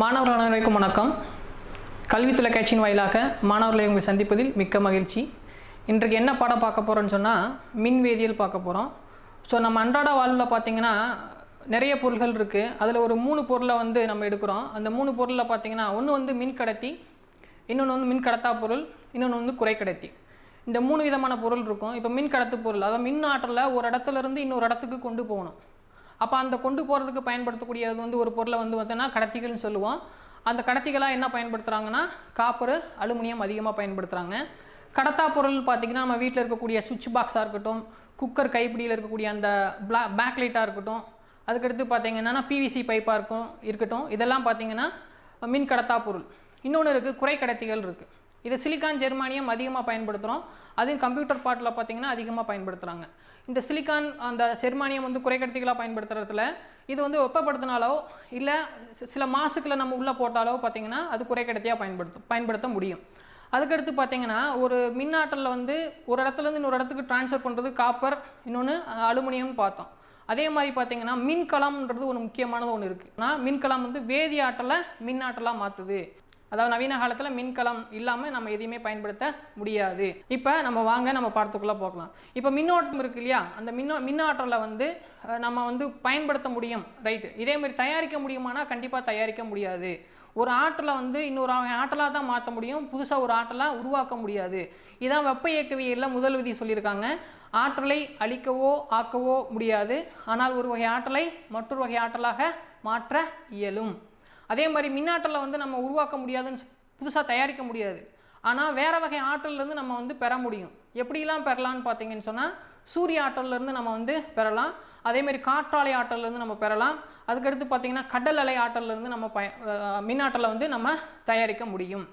மாணவர்கள் அனைவருக்கும் வணக்கம். கல்வி தொலைக்காட்சியின் வாயிலாக மாணவர்களை உங்களை சந்திப்பதில் மிக்க மகிழ்ச்சி. இன்றைக்கு என்ன பாடம் பார்க்க போகிறோன்னு சொன்னால் மின்வேதியியல் பார்க்க போகிறோம். ஸோ நம்ம அன்றாட வாழ்வில் பார்த்திங்கன்னா நிறைய பொருள்கள் இருக்குது. அதில் ஒரு 3 பொருளை நம்ம எடுக்கிறோம். அந்த 3 பொருளில் பார்த்திங்கன்னா ஒன்று மின்கடத்தி, இன்னொன்று மின்கடத்தா பொருள், இன்னொன்று குறைக்கடத்தி. இந்த 3 விதமான பொருள் இருக்கும். இப்போ மின்கடத்து பொருள், அதாவது மின் ஆற்றலை ஒரு இடத்துலேருந்து இன்னொரு இடத்துக்கு கொண்டு போகணும். அப்போ அந்த கொண்டு போகிறதுக்கு பயன்படுத்தக்கூடியது ஒரு பொருளை பார்த்தீங்கன்னா கடத்திகள்னு சொல்லுவோம். அந்த கடத்திகளாக என்ன பயன்படுத்துகிறாங்கன்னா காப்பர், அலுமினியம் அதிகமாக பயன்படுத்துகிறாங்க. கடத்தா பொருள் பார்த்திங்கன்னா நம்ம வீட்டில் இருக்கக்கூடிய சுவிட்ச் பாக்ஸாக இருக்கட்டும், குக்கர் கைப்பிடியில் இருக்கக்கூடிய அந்த பேக் லைட்டாக இருக்கட்டும், அதுக்கடுத்து பார்த்திங்கன்னா பிவிசி பைப்பாக இருக்கட்டும், இதெல்லாம் பார்த்திங்கன்னா மின் கடத்தா பொருள். இன்னொன்று இருக்குது குறைக்கடத்திகள் இருக்குது. இது சிலிக்கான், ஜெர்மானியம் அதிகமாக பயன்படுத்துகிறோம். அதையும் கம்ப்யூட்டர் பார்ட்டில் பார்த்திங்கன்னா அதிகமாக பயன்படுத்துகிறாங்க. இந்த சிலிக்கான், அந்த ஜெர்மானியம் குறைக்கடத்திகளாக பயன்படுத்துறதுல இது வெப்பப்படுத்தினாலோ இல்லை சில மாசுக்களை நம்ம உள்ளே போட்டாலோ பார்த்திங்கன்னா அது குறைக்கடத்தியாக பயன்படுத்த முடியும். அதுக்கடுத்து பார்த்திங்கன்னா ஒரு மின்னாற்றலில் ஒரு இடத்துலேருந்து இன்னொரு இடத்துக்கு ட்ரான்ஸ்ஃபர் பண்ணுறது காப்பர், இன்னொன்று அலுமினியம்னு பார்த்தோம். அதே மாதிரி பார்த்திங்கன்னா மின்கலம்ன்றது ஒரு முக்கியமானது ஒன்று இருக்குது. ஆனால் மின்கலம் வேதி ஆற்றலை மின்னாற்றலாக மாற்றுது. அதாவது நவீன காலத்தில் மின்கலம் இல்லாமல் நம்ம எதையுமே பயன்படுத்த முடியாது. இப்போ நம்ம பாடத்துக்குள்ளே போகலாம். இப்போ மின்னோட்டம் இருக்கு இல்லையா, அந்த மின்னாற்றலை நம்ம பயன்படுத்த முடியும், ரைட்டு. இதே மாதிரி தயாரிக்க முடியுமானா கண்டிப்பாக தயாரிக்க முடியாது. ஒரு ஆற்றலை இன்னொரு ஆற்றலாக தான் மாற்ற முடியும், புதுசாக ஒரு ஆற்றலாக உருவாக்க முடியாது. இதான் வெப்ப இயக்கவியலில் முதல் விதி சொல்லியிருக்காங்க. ஆற்றலை அழிக்கவோ ஆக்கவோ முடியாது, ஆனால் ஒரு வகை ஆற்றலை மற்றொரு வகை ஆற்றலாக மாற்ற இயலும். அதே மாதிரி மின்னாற்றலை நம்ம உருவாக்க முடியாதுன்னு, புதுசாக தயாரிக்க முடியாது, ஆனால் வேறு வகை ஆற்றலேருந்து நம்ம பெற முடியும். எப்படிலாம் பெறலான்னு பார்த்தீங்கன்னு சொன்னால் சூரிய ஆற்றலேருந்து நம்ம பெறலாம். அதேமாதிரி காற்றாலை ஆற்றலேருந்து நம்ம பெறலாம். அதுக்கடுத்து பார்த்திங்கன்னா கடல் அலை ஆற்றலேருந்து நம்ம மின்னாற்றலை நம்ம தயாரிக்க முடியும்.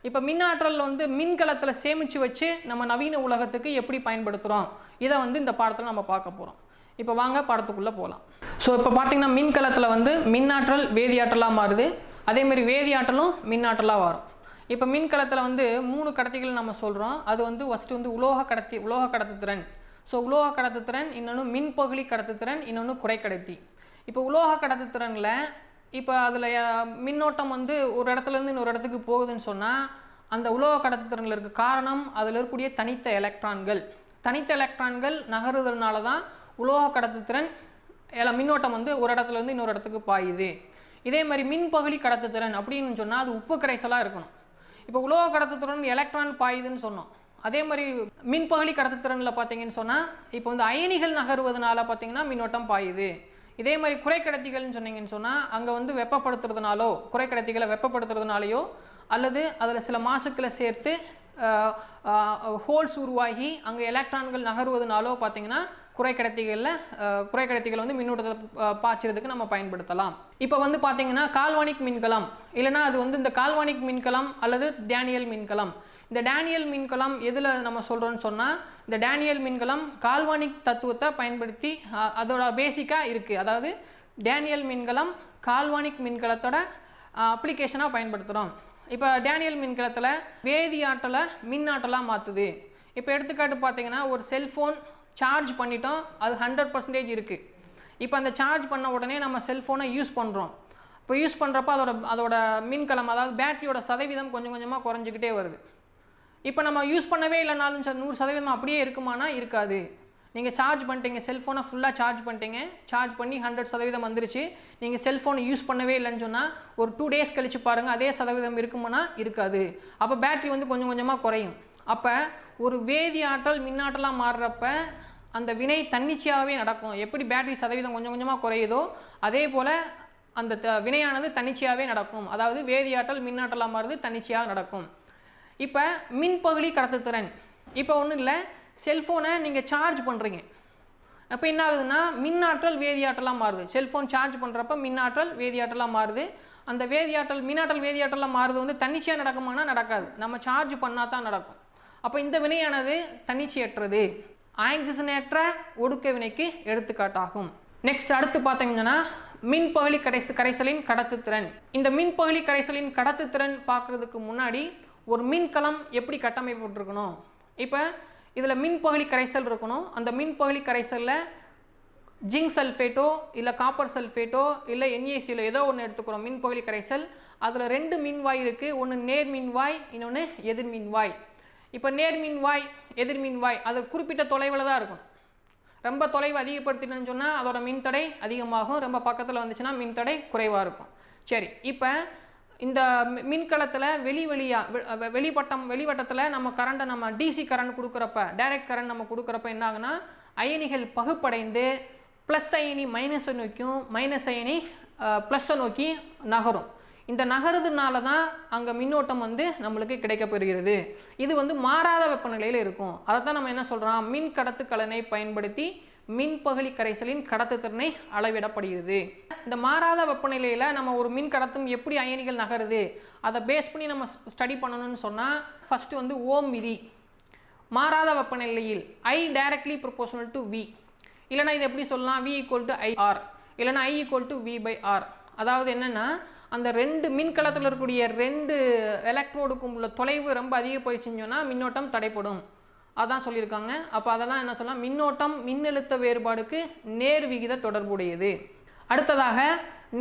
இப்போ மின்னாற்றல் மின்கலத்தில் சேமித்து வச்சு நம்ம நவீன உலகத்துக்கு எப்படி பயன்படுத்துகிறோம், இதை இந்த பாடத்தில் நம்ம பார்க்க போகிறோம். இப்போ வாங்க பாடத்துக்குள்ளே போகலாம். ஸோ இப்போ பார்த்திங்கன்னா மின்கலத்தில் மின்னாற்றல் வேதியாற்றலாக மாறுது. அதேமாதிரி வேதியாற்றலும் மின்னாற்றலாக வரும். இப்போ மின்கலத்தில் 3 கடத்திகள் நம்ம சொல்கிறோம். அது ஃபஸ்ட்டு உலோக கடத்துத்திறன். ஸோ உலோக கடத்துத்திறன், இன்னொன்று மின்பகுளி கடத்துத்திறன், இன்னொன்று குறைக்கடத்தி. இப்போ உலோக கடத்துத்திறனில் இப்போ அதில் மின்னோட்டம் ஒரு இடத்துலேருந்து இன்னொரு இடத்துக்கு போகுதுன்னு சொன்னால் அந்த உலோக கடத்துத்திறனில் இருக்க காரணம் அதில் இருக்கக்கூடிய தனித்த எலக்ட்ரான்கள் நகருதனால தான் உலோக கடத்துத்திறன் மின்னோட்டம் ஒரு இடத்துலேருந்து இன்னொரு இடத்துக்கு பாயுது. இதே மாதிரி மின்பகுளி கடத்துத்திறன் அப்படின்னு சொன்னால் அது உப்பு கரைசலாக இருக்கணும். இப்போ உலோக கடத்துத்திறன் எலக்ட்ரான் பாயுதுன்னு சொன்னோம். அதே மாதிரி மின்பகுளி கடத்துத்திறனில் பார்த்தீங்கன்னு சொன்னால் இப்போ அயனிகள் நகருவதனால பார்த்தீங்கன்னா மின்னோட்டம் பாயுது. இதே மாதிரி குறைக்கடத்திகள்னு சொன்னீங்கன்னு சொன்னால் அங்கே வெப்பப்படுத்துறதுனாலோ, குறைக்கடத்திகளை வெப்பப்படுத்துறதுனாலையோ அல்லது அதில் சில மாசுக்களை சேர்த்து ஹோல்ஸ் உருவாகி அங்கே எலக்ட்ரான்கள் நகருவதனாலோ பார்த்தீங்கன்னா குறைக்கடத்திகள் மின்னூட்டத்தை பாய்ச்சறதுக்கு நம்ம பயன்படுத்தலாம். இப்போ பார்த்தீங்கன்னா கால்வானிக் மின்கலம், இல்லைனா அது இந்த கால்வானிக் மின்கலம் அல்லது டேனியல் மின்கலம். இந்த டேனியல் மின்கலம் எதில் நம்ம சொல்கிறோன்னு சொன்னால் இந்த டேனியல் மின்கலம் கால்வானிக் தத்துவத்தை பயன்படுத்தி அதோட பேசிக்காக இருக்குது. அதாவது டேனியல் மின்கலம் கால்வானிக் மின்கலத்தோட அப்ளிகேஷனாக பயன்படுத்துகிறோம். இப்போ டேனியல் மின்கலத்தில் வேதியாற்றலை மின்னாற்றலாக மாற்றுது. இப்போ எடுத்துக்காட்டு பார்த்தீங்கன்னா ஒரு செல்ஃபோன் சார்ஜ் பண்ணிட்டோம், அது 100% இருக்குது. இப்போ அந்த சார்ஜ் பண்ண உடனே நம்ம செல்ஃபோனை யூஸ் பண்ணுறோம். இப்போ யூஸ் பண்ணுறப்ப அதோட மின்கலம், அதாவது பேட்டரியோட சதவீதம் கொஞ்சம் கொஞ்சமாக குறைஞ்சிக்கிட்டே வருது. இப்போ நம்ம யூஸ் பண்ணவே இல்லைனாலும் 100% அப்படியே இருக்குமானா இருக்காது. நீங்கள் சார்ஜ் பண்ணிட்டீங்க, செல்ஃபோனை ஃபுல்லாக சார்ஜ் பண்ணிட்டீங்க, சார்ஜ் பண்ணி 100% வந்துருச்சு, நீங்கள் செல்ஃபோனை யூஸ் பண்ணவே இல்லைன்னு சொன்னால் ஒரு 2 days கழித்து பாருங்கள் அதே சதவீதம் இருக்குமானா இருக்காது. அப்போ பேட்டரி கொஞ்சம் கொஞ்சமாக குறையும். அப்போ ஒரு வேதி ஆற்றல் மின்னாற்றலாக மாறுறப்ப அந்த வினை தன்னிச்சையாகவே நடக்கும். எப்படி பேட்டரி சதவீதம் கொஞ்சம் கொஞ்சமாக குறையுதோ அதே போல் அந்த வினையானது தன்னிச்சையாகவே நடக்கும். அதாவது வேதியாற்றல் மின்னாற்றலாக மாறுது, தன்னிச்சையாக நடக்கும். இப்போ மின்பகுளி கடத்துத்திறன், இப்போ ஒன்றும் இல்லை, செல்ஃபோனை நீங்கள் சார்ஜ் பண்ணுறீங்க, அப்போ என்ன ஆகுதுன்னா மின்னாற்றல் வேதியாற்றலாக மாறுது. செல்ஃபோன் சார்ஜ் பண்ணுறப்ப மின்னாற்றல் வேதியாற்றலாக மாறுது. அந்த மின்னாற்றல் வேதியாற்றலாக மாறுது தன்னிச்சையாக நடக்குமானா நடக்காது, நம்ம சார்ஜ் பண்ணால் தான் நடக்கும். அப்போ இந்த வினையானது தன்னிச்சையற்றது, ஆக்சிஜனேற்ற ஒடுக்க வினைக்கு எடுத்துக்காட்டாகும். நெக்ஸ்ட் அடுத்து பார்த்தீங்கன்னா மின்பகுளி கரைசலின் கடத்துத்திறன். இந்த மின்பகுளி கரைசலின் கடத்துத்திறன் பார்க்குறதுக்கு முன்னாடி ஒரு மின்கலம் எப்படி கட்டமைப்பட்டிருக்கணும். இப்போ இதில் மின்பகுளி கரைசல் இருக்கணும். அந்த மின்பகுளி கரைசலில் ஜிங்க் சல்ஃபேட்டோ இல்லை காப்பர் சல்ஃபேட்டோ இல்லை NaCl ஏதோ ஒன்று எடுத்துக்கிறோம் மின்பகுளி கரைசல். அதில் 2 மின்வாய் இருக்குது. ஒன்று நேர்மின்வாய், இன்னொன்று எதிர்மின்வாய். இப்போ நேர்மின்வாய் எதிர்மின்வாய் அது குறிப்பிட்ட தொலைவில் தான் இருக்கும். ரொம்ப தொலைவு அதிகப்படுத்தினு சொன்னால் அதோட மின்தடை அதிகமாகும், ரொம்ப பக்கத்தில் வந்துச்சுன்னா மின்தடை குறைவாக இருக்கும். சரி, இப்போ இந்த மின்கலத்தில் வெளிவட்டத்தில் நம்ம கரண்ட்டை நம்ம டிசி கரண்ட் கொடுக்குறப்ப, டைரக்ட் கரண்ட் நம்ம கொடுக்குறப்ப என்ன ஆகுனா அயனிகள் பகுப்படைந்து ப்ளஸ் அயனி மைனஸை நோக்கியும் மைனஸ் அயனி ப்ளஸ்ஸை நோக்கி நகரும். இந்த நகருதுனால தான் அங்கே மின்னோட்டம் வந்து நம்மளுக்கு கிடைக்கப்பெறுகிறது. இது வந்து மாறாத வெப்பநிலையில் இருக்கும். அதை தான் நம்ம என்ன சொல்கிறோம், மின் கடத்து கலனை பயன்படுத்தி மின்பகுளி கரைசலின் கடத்துத்திறனை அளவிடப்படுகிறது. இந்த மாறாத வெப்பநிலையில் நம்ம ஒரு மின் கடத்தும் எப்படி அயனிகள் நகருது அதை பேஸ் பண்ணி நம்ம ஸ்டடி பண்ணணும்னு சொன்னால் ஃபஸ்ட்டு வந்து ஓம் விதி. மாறாத வெப்பநிலையில் I directly proportional to V, இல்லைனா இது எப்படி சொல்லலாம், V equal to IR, இல்லைனா I equal to V/R. அதாவது என்னென்னா அந்த 2 மின்கலத்தில் இருக்கக்கூடிய 2 எலக்ட்ரோடுக்கும் உள்ள தொலைவு ரொம்ப அதிகப்படுச்சுன்னு சொன்னால் மின்னோட்டம் தடைப்படும். அதான் சொல்லியிருக்காங்க. அப்போ அதெல்லாம் என்ன சொல்லலாம், மின்னோட்டம் மின்னழுத்த வேறுபாடுக்கு நேர் விகித தொடர்புடையது. அடுத்ததாக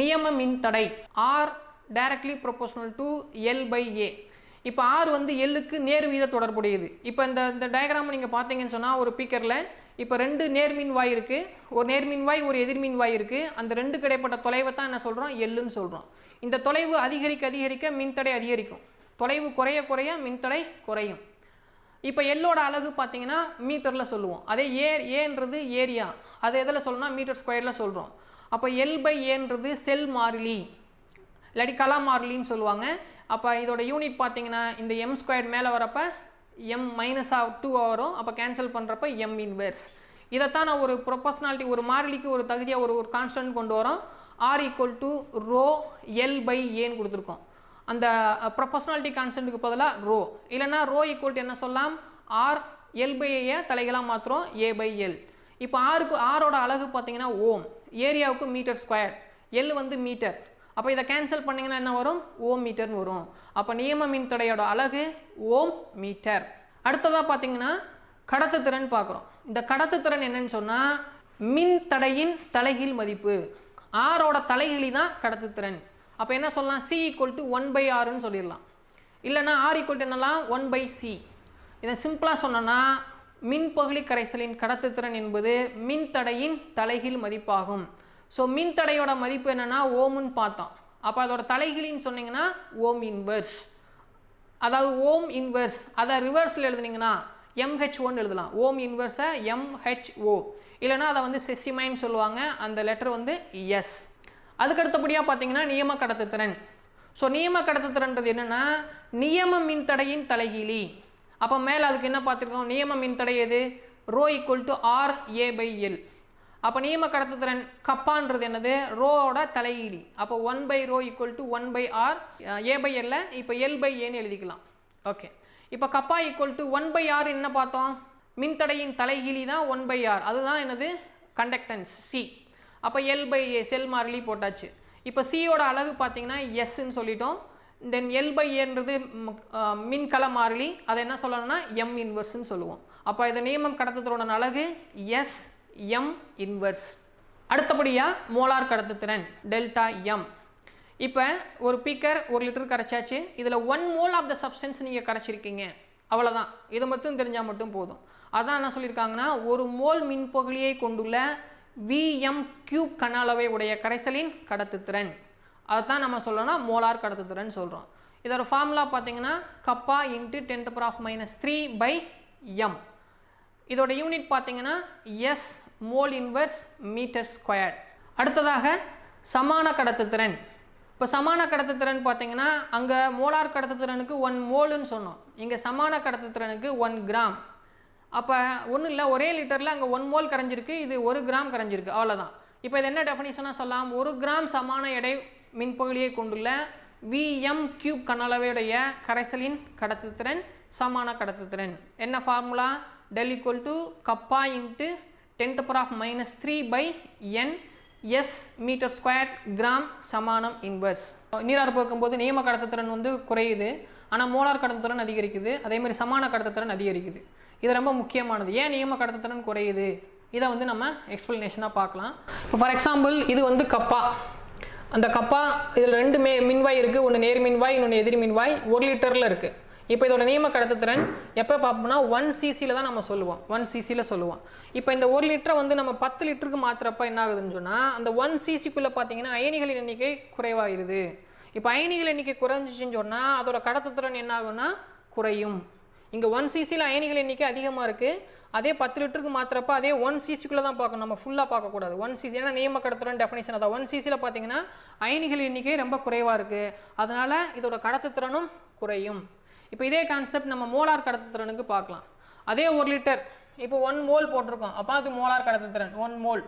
நியம மின்தடை R directly proportional to L/A. இப்போ R வந்து Lக்கு நேர் விகித தொடர்புடையது. இப்போ இந்த டயக்ராம் நீங்கள் பார்த்தீங்கன்னு சொன்னால் ஒரு பீக்கரில் இப்போ 2 நேர்மின்வாய் இருக்குது, ஒரு நேர்மின்வாய் ஒரு எதிர்மின்வாய் இருக்குது. அந்த 2 கிடைப்பட்ட தொலைவை தான் என்ன சொல்கிறோம், Lன்னு சொல்கிறோம். இந்த தொலைவு அதிகரிக்க மின்தடை அதிகரிக்கும், தொலைவு குறைய மின்தடை குறையும். இப்போ எல்லோட அலகு பார்த்தீங்கன்னா மீட்டரில் சொல்லுவோம். அதே ஏன்றது ஏரியா, அது எதில் சொல்லணும்னா மீட்டர் ஸ்கொயரில் சொல்கிறோம். அப்போ L/Aன்றது செல் மாறிலி இல்லாட்டி கலா மாறிலின்னு சொல்லுவாங்க. அப்போ இதோட யூனிட் பார்த்தீங்கன்னா இந்த m² மேலே வரப்போ m-2 வரும். அப்போ கேன்சல் பண்ணுறப்ப m இன்வெர்ஸ். இதைத்தான் நான் ஒரு ப்ரொபோஷனாலிட்டி, ஒரு மாறிலிக்கு ஒரு தகுதியாக ஒரு கான்ஸ்டன்ட் கொண்டு வரோம். R equal to rho L/Aன்னு கொடுத்துருக்கோம். அந்த ப்ரொபோஷனாலிட்டி கான்ஸ்டன்ட்டுக்கு பதிலாக ரோ, இல்லைனா ரோ ஈக்குவல் டு என்ன சொல்லலாம், R L/A தலைகளாக மாத்திரம் A/L. இப்போ ஆரோட அலகு பார்த்தீங்கன்னா ஓம், ஏரியாவுக்கு மீட்டர் ஸ்கொயர், L வந்து மீட்டர். அப்போ இதை கேன்சல் பண்ணிங்கன்னா என்ன வரும், ஓம் மீட்டர்னு வரும். அப்போ நியம மின்தடையோட அலகு ஓம் மீட்டர். அடுத்ததாக பார்த்தீங்கன்னா கடத்துத்திறன் பார்க்குறோம். இந்த கடத்துத்திறன் என்னன்னு சொன்னால் மின்தடையின் தலைகீழ் மதிப்பு. ஆரோட தலைகீழி தான் கடத்துத்திறன். அப்போ என்ன சொல்லலாம், C equal to 1/Rன்னு சொல்லிடலாம். இல்லைனா R equal to என்னலாம் 1/C. இதை சிம்பிளாக சொன்னோன்னா மின்பகுளி கரைசலின் கடத்துத்திறன் என்பது மின்தடையின் தலைகீழ் மதிப்பாகும். ஸோ மின்தடையோட மதிப்பு என்னென்னா ஓம்னு பார்த்தோம். அப்போ அதோட தலைகீழின்னு சொன்னீங்கன்னா ஓம் இன்வெர்ஸ். அதாவது ஓம் இன்வெர்ஸ் அதை ரிவர்ஸில் எழுதுனீங்கன்னா MH1 எழுதலாம். ஓம் இன்வெர்ஸை MHO, இல்லைனா அதை வந்து செசிமைன்னு சொல்லுவாங்க. அந்த லெட்டர் வந்து எஸ். அதுக்கடுத்தபடியாக பார்த்தீங்கன்னா நியம கடத்துத்திறன். ஸோ நியம கடத்துத்திறன்றது என்னென்னா நியம மின்தடையின் தலைகீழி. அப்போ மேலே அதுக்கு என்ன பார்த்துருக்கோம், நியம மின்தடை எது, ரோ ஈக்குவல் டு RA/L. அப்போ நியம கடத்துத்திறன் கப்பான்றது என்னது, ரோவோட தலையீடி. அப்போ 1/ρ ஈக்குவல் டு 1/R, A/L இப்போ L/Aன்னு எழுதிக்கலாம். ஓகே, இப்போ கப்பா ஈக்குவல் டு 1/R என்ன பார்த்தோம், மின்தடையின் தலைகீழி தான் 1/R, அதுதான் என்னது கண்டக்டன்ஸ் C. அப்போ L/A செல் மாறிலி போட்டாச்சு. இப்போ சியோட அலகு பார்த்தீங்கன்னா எஸ்ன்னு சொல்லிட்டோம். தென் L/Aன்றது மின்கல மாறிலி, அதை என்ன சொல்லணும்னா M இன்வெர்ஸ்ன்னு சொல்லுவோம். அப்போ இதை நியமம் கடத்துத்திறனோட அலகு S M இன்வெர்ஸ். அடுத்தபடியாக மோலார் கடத்துத்திறன் டெல்டா M. இப்போ ஒரு பீக்கர் 1 லிட்டர் கரைச்சாச்சு. இதில் 1 மோல் ஆஃப் த சப்ஸ்டன்ஸ் நீங்கள் கரைச்சிருக்கீங்க, அவ்வளோதான். இதை மட்டும் தெரிஞ்சால் மட்டும் போதும். அதான் என்ன சொல்லியிருக்காங்கன்னா 1 மோல் மின்பகுளியை கொண்டுள்ள Vm³ கன அளவை உடைய கரைசலின் கடத்துத்திறன், அதுதான் நம்ம சொல்லணும்னா மோலார் கடத்துத்திறன் சொல்கிறோம். இதோட ஃபார்முலா பார்த்தீங்கன்னா கப்பா இன்ட்டு 10⁻³ இதோட யூனிட் பார்த்தீங்கன்னா S mole inverse metre square. அடுத்ததாக சமான கடத்துத்திறன். இப்போ சமான கடத்துத்திறன் பார்த்தீங்கன்னா அங்கே மோலார் கடத்துத்திறனுக்கு 1 மோல்னு சொன்னோம், இங்கே சமான கடத்துத்திறனுக்கு 1 கிராம். அப்போ ஒன்றும் இல்லை, ஒரே லிட்டரில் அங்கே 1 மோல் கரைஞ்சிருக்கு, இது 1 கிராம் கரைஞ்சிருக்கு, அவ்வளோதான். இப்போ இது என்ன டெஃபினிஷனாக சொல்லலாம், 1 கிராம் சமான எடை மின்பகுளியை கொண்டுள்ள Vm³ கன அளவையுடைய கரைசலின் கடத்துத்திறன் சமான கடத்துத்திறன். என்ன formula, del equal to kappa into 10⁻³ S metre square gram சமானம் இன்வெர்ஸ். நீராற்பு வைக்கும்போது நியம கடத்துத்திறன் வந்து குறையுது, ஆனால் மோலார் கடத்துத்திறன் அதிகரிக்குது, அதேமாதிரி சமான கடத்துத்திறன் அதிகரிக்குது. இது ரொம்ப முக்கியமானது. ஏன் நியம கடத்துத்திறன் குறையுது, இதை வந்து நம்ம எக்ஸ்பிளனேஷனாக பார்க்கலாம். இப்போ ஃபார் எக்ஸாம்பிள் இது வந்து கப்பா, அந்த கப்பா இதில் 2 மின்வாய் இருக்குது, ஒன்று நேர் மின்வாய் இன்னொன்று எதிர் மின்வாய், 1 லிட்டரில் இருக்குது. இப்போ இதோட நியம கடத்துத்திறன் எப்போ பார்ப்போம்னா 1 cc தான் நம்ம சொல்லுவோம், 1 cc சொல்லுவோம். இப்போ இந்த 1 லிட்டரை வந்து நம்ம 10 லிட்டருக்கு மாற்றுறப்ப என்ன ஆகுதுன்னு சொன்னால் அந்த 1 cc பார்த்தீங்கன்னா அயனிகளின் எண்ணிக்கை குறைவாகிடுது. இப்போ அயனிகள் எண்ணிக்கை குறைஞ்சிச்சுன்னு சொன்னால் அதோட கடத்துத்திறன் என்ன ஆகும்னா குறையும். இங்கே 1 cc அயனிகள் எண்ணிக்கை அதிகமாக இருக்குது, அதே 10 லிட்டருக்கு மாத்திரப்ப அதே 1 cc தான் பார்க்கணும், நம்ம ஃபுல்லாக பார்க்கக்கூடாது. 1 cc ஏன்னா நியம கடத்துத்திறன் டெஃபினிஷன் அதான் 1 cc பார்த்தீங்கன்னா அயனிகள் எண்ணிக்கை ரொம்ப குறைவாக இருக்குது, அதனால் இதோட கடத்துத்திறனும் குறையும். இப்போ இதே கான்செப்ட் நம்ம மோலார் கடத்துத்திறனுக்கு பார்க்கலாம். அதே 1 லிட்டர் இப்போ 1 மோல் போட்டிருக்கோம், அப்போ அது மோலார் கடத்துத்திறன் 1 மோல்.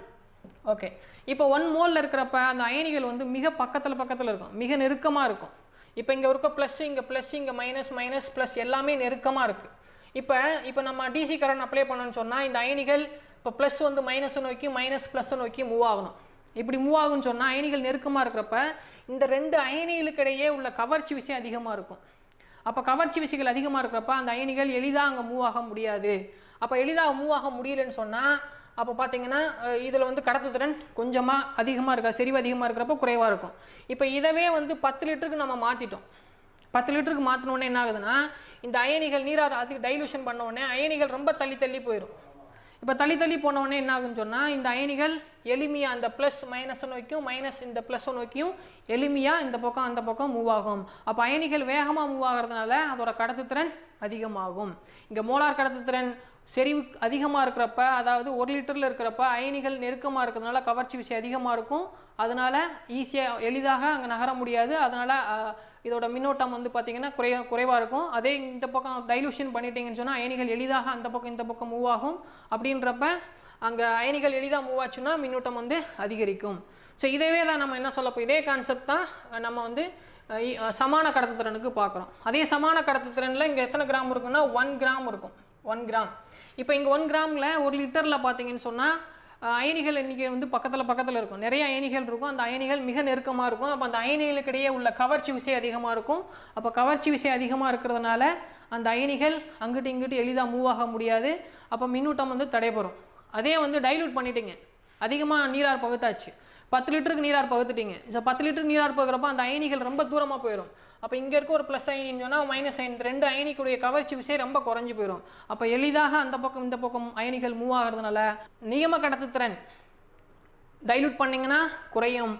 ஓகே, இப்போ 1 மோலில் இருக்கிறப்ப அந்த அயனிகள் வந்து மிக பக்கத்தில் இருக்கும், மிக நெருக்கமாக இருக்கும். இப்போ இங்கே இருக்க ப்ளஸ், இங்கே ப்ளஸ், இங்கே மைனஸ் ப்ளஸ் எல்லாமே நெருக்கமாக இருக்குது. இப்போ நம்ம டிசி கரண்ட் அப்ளை பண்ணணும்னு சொன்னால் இந்த அயனிகள் இப்போ ப்ளஸ் வந்து மைனஸை நோக்கி மைனஸ் ப்ளஸ்ஸை நோக்கி மூவ் ஆகணும். இப்படி மூவ் ஆகுன்னு சொன்னால் அயனிகள் நெருக்கமாக இருக்கிறப்ப இந்த 2 அயனிகளுக்கு இடையே உள்ள கவர்ச்சி விசை அதிகமாக இருக்கும். அப்போ கவர்ச்சி விசைகள் அதிகமாக இருக்கிறப்ப அந்த அயனிகள் எளிதாக அங்கே மூவ் ஆக முடியாது. அப்போ எளிதாக மூவ் ஆக முடியலன்னு சொன்னால் அப்போ பார்த்தீங்கன்னா இதில் வந்து கடத்துத்திறன் கொஞ்சமாக அதிகமாக இருக்கா, செறிவு அதிகமாக இருக்கிறப்ப குறைவாக இருக்கும். இப்போ இதவே வந்து 10 லிட்டருக்கு நம்ம மாற்றிட்டோம். 10 லிட்டருக்கு மாற்றினோடனே என்ன ஆகுதுன்னா இந்த அயனிகள் நீரார் அதுக்கு டைலூஷன் பண்ண உடனே அயனிகள் ரொம்ப தள்ளி போயிடும். இப்போ தள்ளி போனவுடனே என்ன ஆகுன்னு சொன்னால் இந்த அயனிகள் எளிமையாக அந்த ப்ளஸ் மைனஸை நோக்கியும் மைனஸ் இந்த ப்ளஸை நோக்கியும் எளிமையாக இந்த பக்கம் அந்த பக்கம் மூவ் ஆகும். அப்போ அயனிகள் வேகமாக மூவ் ஆகிறதுனால அதோட கடத்துத்திறன் அதிகமாகும். இங்கே மோலார் கடத்துத்திறன் செறிவு அதிகமாக இருக்கிறப்ப, அதாவது 1 லிட்டரில் இருக்கிறப்ப அயனிகள் நெருக்கமாக இருக்கிறதுனால கவர்ச்சி விசை அதிகமாக இருக்கும், அதனால் ஈஸியாக எளிதாக அங்கே நகர முடியாது. அதனால் இதோட மின்னோட்டம் வந்து பார்த்திங்கன்னா குறைவாக இருக்கும். அதே இந்த பக்கம் டைலூஷன் பண்ணிட்டீங்கன்னு சொன்னால் அயனிகள் எளிதாக அந்த பக்கம் இந்த பக்கம் மூவ் ஆகும். அப்படின்றப்ப அங்கே அயனிகள் எளிதாக மூவ் ஆச்சுன்னா மின்னோட்டம் வந்து அதிகரிக்கும். ஸோ இதவே தான் நம்ம என்ன சொல்லப்போ இதே கான்செப்ட் தான் நம்ம வந்து சமான கடத்துத்திறனுக்கு பார்க்குறோம். அதே சமான கடத்துத்திறனில் இங்கே எத்தனை கிராம் இருக்குன்னா 1 கிராம் இருக்கும், 1 கிராம். இப்போ இங்கே 1 கிராமில் 1 லிட்டரில் பார்த்தீங்கன்னு சொன்னால் அயனிகள் எண்ணிக்கை வந்து பக்கத்தில் இருக்கும், நிறைய அயனிகள் இருக்கும், அந்த அயனிகள் மிக நெருக்கமாக இருக்கும். அப்போ அந்த அயனிகளுக்கு இடையே உள்ள கவர்ச்சி விசை அதிகமாக இருக்கும். அப்போ கவர்ச்சி விசை அதிகமாக இருக்கிறதுனால அந்த அயனிகள் அங்கிட்டு இங்கிட்டு எளிதாக மூவ் ஆக முடியாது. அப்போ மின்னூட்டம் வந்து தடைபெறும். அதே வந்து டைலூட் பண்ணிட்டீங்க, அதிகமாக நீரார் பகுத்தாச்சு, 10 லிட்டருக்கு நீரார் பகுத்துட்டீங்க. ஸோ 10 லிட்டருக்கு நீரார் பகுறப்ப அந்த அயனிகள் ரொம்ப தூரமாக போயிடும். அப்போ இங்கே இருக்க ஒரு ப்ளஸ் அயனின்னு சொன்னால் மைனஸ் அயனி 2 அயனிக்குடைய கவர்ச்சி விசை ரொம்ப குறைஞ்சி போயிடும். அப்போ எளிதாக அந்த பக்கம் இந்த பக்கம் அயனிகள் மூவ் ஆகிறதுனால நியம கடத்துத்திறன் டைலூட் பண்ணிங்கன்னா குறையும்,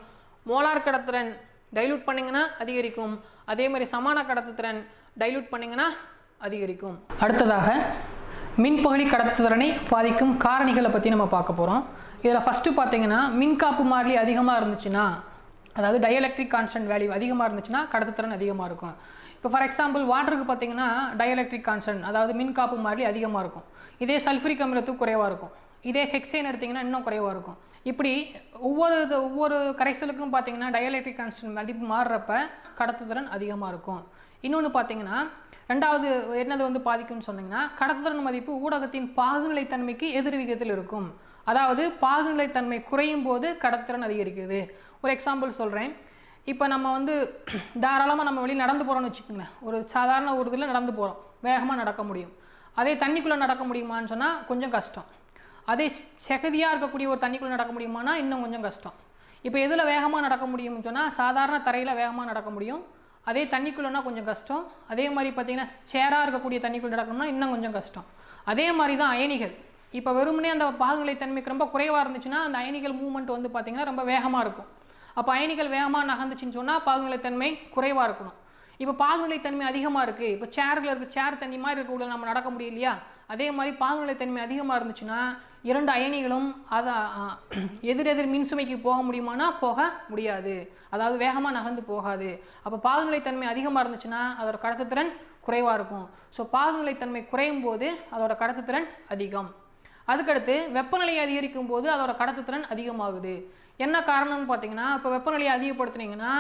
மோலார் கடத்துத்திறன் டைலூட் பண்ணிங்கன்னா அதிகரிக்கும், அதே மாதிரி சமான கடத்துத்திறன் டைலூட் பண்ணிங்கன்னா அதிகரிக்கும். அடுத்ததாக மின்பகுதி கடத்துத்திறனை பாதிக்கும் காரணிகளை பற்றி நம்ம பார்க்க போகிறோம். இதில் ஃபஸ்ட்டு பார்த்தீங்கன்னா மின்காப்பு மாறிலி அதிகமாக இருந்துச்சுன்னா, அதாவது டயலெக்ட்ரிக் கான்ஸ்டன்ட் வேல்யூ அதிகமாக இருந்துச்சுன்னா கடத்துத்திறன் அதிகமாக இருக்கும். இப்போ ஃபார் எக்ஸாம்பிள் வாட்டருக்கு பார்த்தீங்கன்னா டயலெக்ட்ரிக் கான்ஸ்டன்ட் அதாவது மின்காப்பு மாறிலி அதிகமாக இருக்கும். இதே சல்ஃபரிக் அமிலத்துக்கு குறைவாக இருக்கும். இதே ஹெக்சேன் எடுத்திங்கன்னா இன்னும் குறைவாக இருக்கும். இப்படி ஒவ்வொரு கரைசலுக்கும் பார்த்தீங்கன்னா டயலெக்ட்ரிக் கான்ஸ்டன்ட் மதிப்பு மாறுறப்ப கடத்துத்திறன் அதிகமாக இருக்கும். இன்னொன்று பார்த்தீங்கன்னா ரெண்டாவது என்னது வந்து பாதிக்கும்னு சொன்னீங்கன்னா கடத்துத்திறன் மதிப்பு ஊடகத்தின் பாகுநிலைத்தன்மைக்கு எதிர் விகிதத்தில் இருக்கும். அதாவது பாகுநிலைத்தன்மை குறையும் போது கடத்துத்திறன் அதிகரிக்கிறது. ஒரு எக்ஸாம்பிள் சொல்கிறேன். இப்போ நம்ம வந்து தாராளமாக நம்ம வெளியே நடந்து போகிறோம்னு வச்சுக்கோங்களேன், ஒரு சாதாரண ஒரு இதில் நடந்து போகிறோம், வேகமாக நடக்க முடியும். அதே தண்ணிக்குள்ளே நடக்க முடியுமான்னு சொன்னால் கொஞ்சம் கஷ்டம். அதே செகதியாக இருக்கக்கூடிய ஒரு தண்ணிக்குள்ளே நடக்க முடியுமானா இன்னும் கொஞ்சம் கஷ்டம். இப்போ எதில் வேகமாக நடக்க முடியும்னு சொன்னால் சாதாரண தரையில் வேகமாக நடக்க முடியும், அதே தண்ணிக்குள்ளேனா கொஞ்சம் கஷ்டம். அதே மாதிரி பார்த்திங்கன்னா சேராக இருக்கக்கூடிய தண்ணிக்குள்ளே நடக்கணும்னா இன்னும் கொஞ்சம் கஷ்டம். அதே மாதிரி தான் அயனிகள். இப்போ வெறுமனே அந்த பாகுநிலைத்தன்மைக்கு ரொம்ப குறைவாக இருந்துச்சுன்னா அந்த அயனிகள் மூவ்மெண்ட் வந்து பார்த்திங்கன்னா ரொம்ப வேகமாக இருக்கும். அப்போ அயனிகள் வேகமாக நகர்ந்துச்சுன்னு சொன்னால் பாகுநிலைத்தன்மை குறைவாக இருக்கணும். இப்போ பாகுநிலைத்தன்மை அதிகமாக இருக்குது, இப்போ சேர் தண்ணி மாதிரி இருக்கக்கூட நம்ம நடக்க முடியலையா, அதே மாதிரி பாகுநிலைத்தன்மை அதிகமாக இருந்துச்சுன்னா 2 அயனிகளும் அதை எதிரெதிர் மின்சுமைக்கு போக முடியுமானா போக முடியாது, அதாவது வேகமாக நகர்ந்து போகாது. அப்போ பாகுநிலைத்தன்மை அதிகமாக இருந்துச்சுன்னா அதோட கடத்துத்திறன் குறைவாக இருக்கும். ஸோ பாகுநிலைத்தன்மை குறையும் போது அதோட கடத்துத்திறன் அதிகம். அதுக்கடுத்து வெப்பநிலையை அதிகரிக்கும் போது அதோட கடத்துத்திறன் அதிகமாகுது. என்ன காரணம்னு பார்த்தீங்கன்னா இப்போ வெப்பநிலையை அதிகப்படுத்துனீங்கன்னா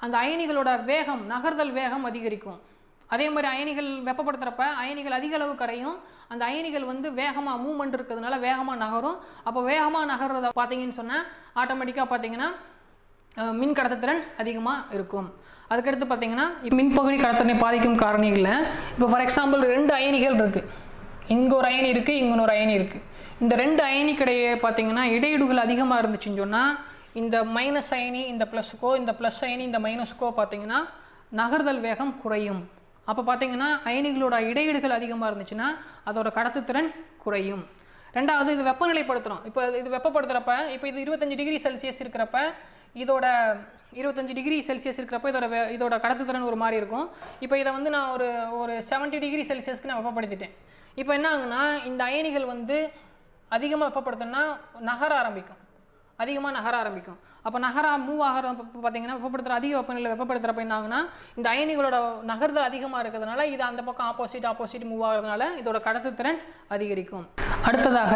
அந்த அயனிகளோட வேகம் நகர்தல் வேகம் அதிகரிக்கும். அதே மாதிரி அயனிகள் வெப்பப்படுத்துகிறப்ப அயனிகள் அதிக அளவு கரையும், அந்த அயனிகள் வந்து வேகமாக மூவ்மெண்ட் இருக்கிறதுனால வேகமாக நகரும். அப்போ வேகமாக நகர்றத பார்த்தீங்கன்னு சொன்னால் ஆட்டோமேட்டிக்காக பார்த்தீங்கன்னா மின் கடத்துத்திறன் அதிகமாக இருக்கும். அதுக்கடுத்து பார்த்தீங்கன்னா மின்பகுதி கடத்துத்திறனை பாதிக்கும் காரணிகளில் இப்போ ஃபார் எக்ஸாம்பிள் 2 அயனிகள் இருக்குது, இங்கே ஒரு அயனி இருக்குது, இங்கே ஒரு அயனி இருக்குது. இந்த 2 அயனிக்கிடையே பார்த்தீங்கன்னா இடையீடுகள் அதிகமாக இருந்துச்சுன்னு சொன்னால் இந்த மைனஸ் அயனி இந்த ப்ளஸுக்கோ இந்த ப்ளஸ் அயனி இந்த மைனஸுக்கோ பார்த்தீங்கன்னா நகர்தல் வேகம் குறையும். அப்போ பார்த்தீங்கன்னா அயனிகளோட இடையீடுகள் அதிகமாக இருந்துச்சுன்னா அதோட கடத்துத்திறன் குறையும். ரெண்டாவது இது வெப்பநிலைப்படுத்துகிறோம். இப்போ இது வெப்பப்படுத்துகிறப்ப இப்போ இது 25 டிகிரி செல்சியஸ் இருக்கிறப்ப இதோட 25 டிகிரி செல்சியஸ் இருக்கிறப்ப இதோட கடத்துத்திறன் ஒரு மாதிரி இருக்கும். இப்போ இதை வந்து நான் ஒரு 70 டிகிரி செல்சியஸ்க்கு நான் வெப்பப்படுத்திட்டேன். இப்போ என்ன ஆகுனா இந்த அயனிகள் வந்து அதிகமாக வெப்பப்படுத்தினா அதிகமாக நகர ஆரம்பிக்கும். அப்போ மூவ் ஆகிற பார்த்தீங்கன்னா அதிக வெப்பநிலை வெப்பப்படுத்துகிறப்ப என்ன ஆகுனா இந்த அயனிகளோட நகர்தல் அதிகமாக இருக்கிறதுனால இது அந்த பக்கம் ஆப்போசிட் மூவ் ஆகிறதுனால இதோட கடத்துத்திறன் அதிகரிக்கும். அடுத்ததாக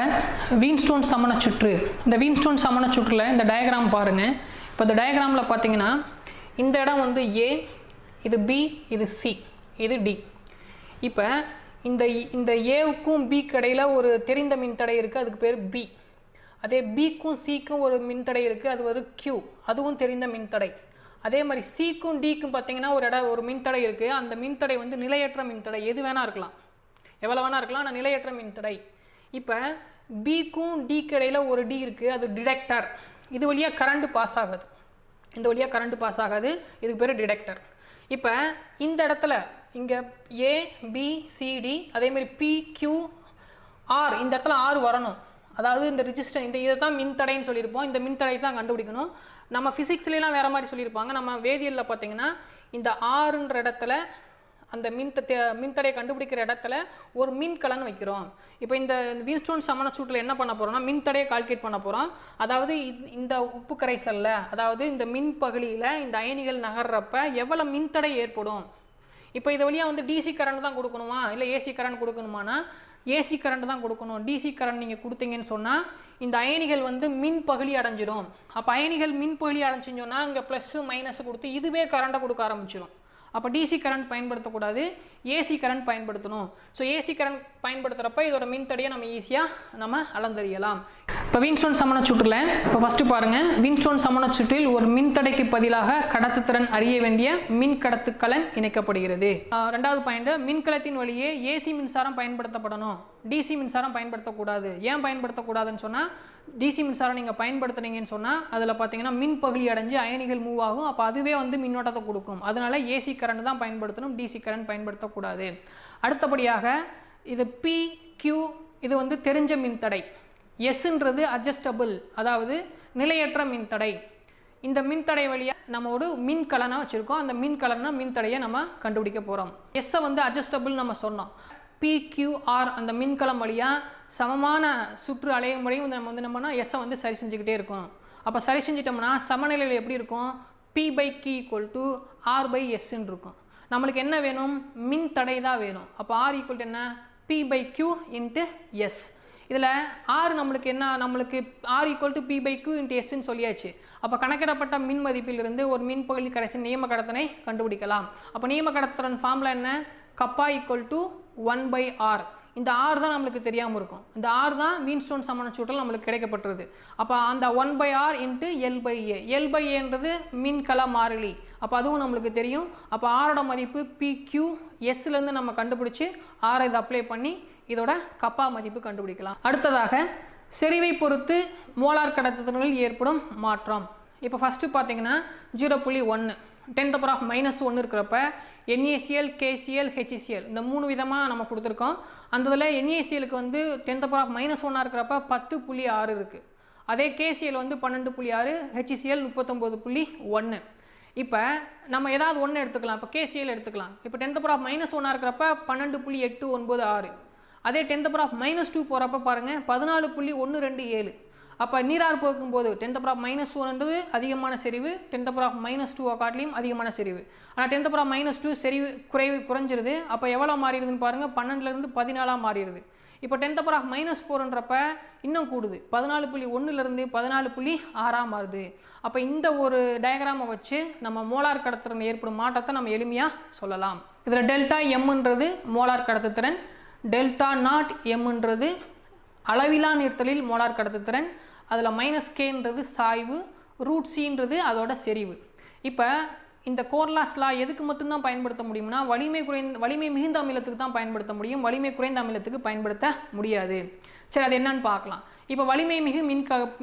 வீன்ஸ்டோன் சமணச்சுற்று. இந்த வீன்ஸ்டோன் சமணச்சுற்றில் இந்த டயக்ராம் பாருங்கள். இப்போ இந்த டயக்ராமில் பார்த்தீங்கன்னா இந்த இடம் வந்து ஏ, இது பி, இது சி, இது டி. இப்போ இந்த ஏவுக்கும் பிக்கு இடையில் ஒரு தெரிந்த மின்தடை இருக்குது, அதுக்கு பேர் பி. அதே பிக்கும் சிக்கும் ஒரு மின்தடை இருக்குது, அது ஒரு கியூ, அதுவும் தெரிந்த மின்தடை. அதே மாதிரி சிக்கும் டிக்கும் பார்த்தீங்கன்னா ஒரு மின்தடை இருக்குது. அந்த மின்தடை வந்து நிலையற்ற மின்தடை, எது வேணால் இருக்கலாம், எவ்வளோ வேணால் இருக்கலாம், ஆனால் நிலையற்ற மின்தடை. இப்போ பிக்கும் டிக்கு இடையில் ஒரு டி இருக்குது, அது டிடெக்டர். இது வழியாக கரண்ட் பாஸ் ஆகாது, இந்த வழியாக கரண்ட் பாஸ் ஆகாது, இதுக்கு பேர் டிடெக்டர். இப்போ இந்த இடத்துல இங்கே ஏ பி சி டி அதேமாதிரி பி கியூ ஆர், இந்த இடத்துல ஆர் வரணும். அதாவது இந்த ரிஜிஸ்டர் இதை தான் மின்தடைன்னு சொல்லியிருப்போம். இந்த மின்தடை தான் கண்டுபிடிக்கணும். நம்ம ஃபிசிக்ஸ்லாம் வேறு மாதிரி சொல்லியிருப்பாங்க. நம்ம வேதியியலில் பார்த்தீங்கன்னா இந்த ஆறுன்ற இடத்துல அந்த மின்தடையை கண்டுபிடிக்கிற இடத்துல ஒரு மின்கலன் வைக்கிறோம். இப்போ இந்த வீன்ஸ்டோன் சமணச்சூட்டில் என்ன பண்ண போகிறோம்னா மின்தடையை கால்குலேட் பண்ண போகிறோம். அதாவது இந்த உப்பு கரைசலில், அதாவது இந்த மின் பகுதியில் இந்த அயனிகள் நகர்றப்ப எவ்வளோ மின்தடை ஏற்படும். இப்போ இது வழியாக வந்து டிசி கரண்ட் தான் கொடுக்கணுமா இல்லை ஏசி கரண்ட் கொடுக்கணுமானா ஏசி கரண்ட் தான் கொடுக்கணும். டிசி கரண்ட் நீங்கள் கொடுத்தீங்கன்னு சொன்னால் இந்த அயனிகள் வந்து மின் பகுதி அடைஞ்சிடும். அப்போ அயனிகள் மின் பகுதி அடைஞ்சின்னு சொன்னால் இங்கே ப்ளஸ்ஸு மைனஸு கொடுத்து இதுவே கரண்ட்டை கொடுக்க ஆரம்பிச்சிடும். அப்போ டிசி கரண்ட் பயன்படுத்தக்கூடாது, ஏசி கரண்ட் பயன்படுத்தணும். ஸோ ஏசி கரண்ட் பயன்படுத்துகிறப்ப இதோட மின்தடையை நம்ம ஈஸியாக அளந்தறியலாம். இப்போ வீன்ஸ்டோன் சமணச்சுற்றில் இப்போ ஃபஸ்ட்டு பாருங்கள், வீன்ஸ்டோன் சமணச்சுற்றில் ஒரு மின்தடைக்கு பதிலாக கடத்துத்திறன் அறிய வேண்டிய மின் கடத்துக்கலன் இணைக்கப்படுகிறது. ரெண்டாவது பாயிண்ட், மின்கலத்தின் வழியே ஏசி மின்சாரம் பயன்படுத்தப்படணும், டிசி மின்சாரம் பயன்படுத்தக்கூடாது. ஏன் பயன்படுத்தக்கூடாதுன்னு சொன்னால் டிசி மின்சாரம் நீங்கள் பயன்படுத்துனீங்கன்னு சொன்னால் அதில் பார்த்தீங்கன்னா மின் பகுதி அடைஞ்சு அயனிகள் மூவ் ஆகும். அப்போ அதுவே வந்து மின்னோட்டத்தை கொடுக்கும். அதனால ஏசி கரண்ட் தான் பயன்படுத்தணும், டிசி கரண்ட் பயன்படுத்தக்கூடாது. அடுத்தபடியாக இது பி கியூ, இது வந்து தெரிஞ்ச மின்தடை. எஸ்ன்றது அட்ஜஸ்டபிள், அதாவது நிலையற்ற மின்தடை. இந்த மின்தடை வழியாக நம்ம ஒரு மின்கலனை வச்சுருக்கோம். அந்த மின்தடையை நம்ம கண்டுபிடிக்க போகிறோம். எஸ்ஸை வந்து அட்ஜஸ்டபிள் நம்ம சொன்னோம். PQR அந்த மின்கலம் வழியாக சமமான சுற்று அலையும் முறையும் நம்ம வந்து என்னன்னா எஸ்ஸை வந்து சரி செஞ்சுக்கிட்டே இருக்கணும். அப்போ சரி செஞ்சிட்டோம்னா சமநிலையில் எப்படி இருக்கும், P/Q = R/Sன்னு இருக்கும். நம்மளுக்கு என்ன வேணும், மின் தடை தான் வேணும். அப்போ R = என்ன, P/Q × S. இதில் R நம்மளுக்கு என்ன, நம்மளுக்கு R = P/Q × Sன்னு சொல்லியாச்சு. அப்போ கணக்கிடப்பட்ட மின் மதிப்பிலிருந்து ஒரு மின் பகுதி கரைசல் நியம கடத்தனை கண்டுபிடிக்கலாம். அப்போ நியம கடத்தன் ஃபார்முலா என்ன, கப்பா = 1/R. இந்த R தான் நம்மளுக்கு தெரியாமல் இருக்கும். இந்த R தான் வீன்ஸ்டோன் சமணச்சூட்டில் நம்மளுக்கு கிடைக்கப்பட்டுருது. அப்போ அந்த 1/R × L/A. L/Aன்றது மின்கல மாறிலி. அப்போ அதுவும் நம்மளுக்கு தெரியும். அப்போ ஆரோட மதிப்பு PQ Sலேருந்து நம்ம கண்டுபிடிச்சி ஆரை இதை அப்ளை பண்ணி இதோட கப்பா மதிப்பு கண்டுபிடிக்கலாம். அடுத்ததாக செறிவை பொறுத்து மோலார் கடத்துதல்களில் ஏற்படும் மாற்றம். இப்போ ஃபஸ்ட்டு பார்த்தீங்கன்னா 0.1 10⁻⁻1 இருக்கிறப்ப NaCl, KCl, HCl இந்த 3 விதமாக நம்ம கொடுத்துருக்கோம். அந்த இதில் NaClக்கு வந்து 10⁻⁻1 இருக்கிறப்ப 10.6 இருக்குது. அதே KCl வந்து 12.6, HCl 39.1. இப்போ நம்ம ஏதாவது ஒன்று எடுத்துக்கலாம். இப்போ KCl எடுத்துக்கலாம். இப்போ 10⁻⁻1 இருக்கிறப்ப 12.896. அதே 10⁻⁻2 போகிறப்ப பாருங்கள் 14.127. அப்போ நீரார் போகும்போது 10⁻⁻1ன்றது அதிகமான செறிவு, 10⁻⁻2 காட்டிலையும் அதிகமான செறிவு. ஆனால் 10⁻⁻2 செறிவு குறைஞ்சிருது. அப்போ எவ்வளோ மாறிடுதுன்னு பாருங்கள், 12லேருந்து 14 மாறிடுது. இப்போ 10⁻⁻4ன்றப்ப இன்னும் கூடுது, 14.1லேருந்து 14.6 மாறுது. அப்போ இந்த ஒரு டயக்ராமை வச்சு நம்ம மோலார் கடத்துத்திறன் ஏற்படும் மாற்றத்தை நம்ம எளிமையாக சொல்லலாம். இதில் ΔM மோலார் கடத்துத்திறன், Δ0M அளவிலா நீர்த்தலில் மோலார் கடத்துத்திறன், அதில் -K சாய்வு, √C அதோட செறிவு. இப்போ இந்த கோர்லாஸ் லா எதுக்கு மட்டும்தான் பயன்படுத்த முடியும்னா வலிமை மிகுந்த அமிலத்துக்கு தான் பயன்படுத்த முடியும், வலிமை குறைந்த அமிலத்துக்கு பயன்படுத்த முடியாது. சரி, அது என்னன்னு பார்க்கலாம். இப்போ வலிமை மிகு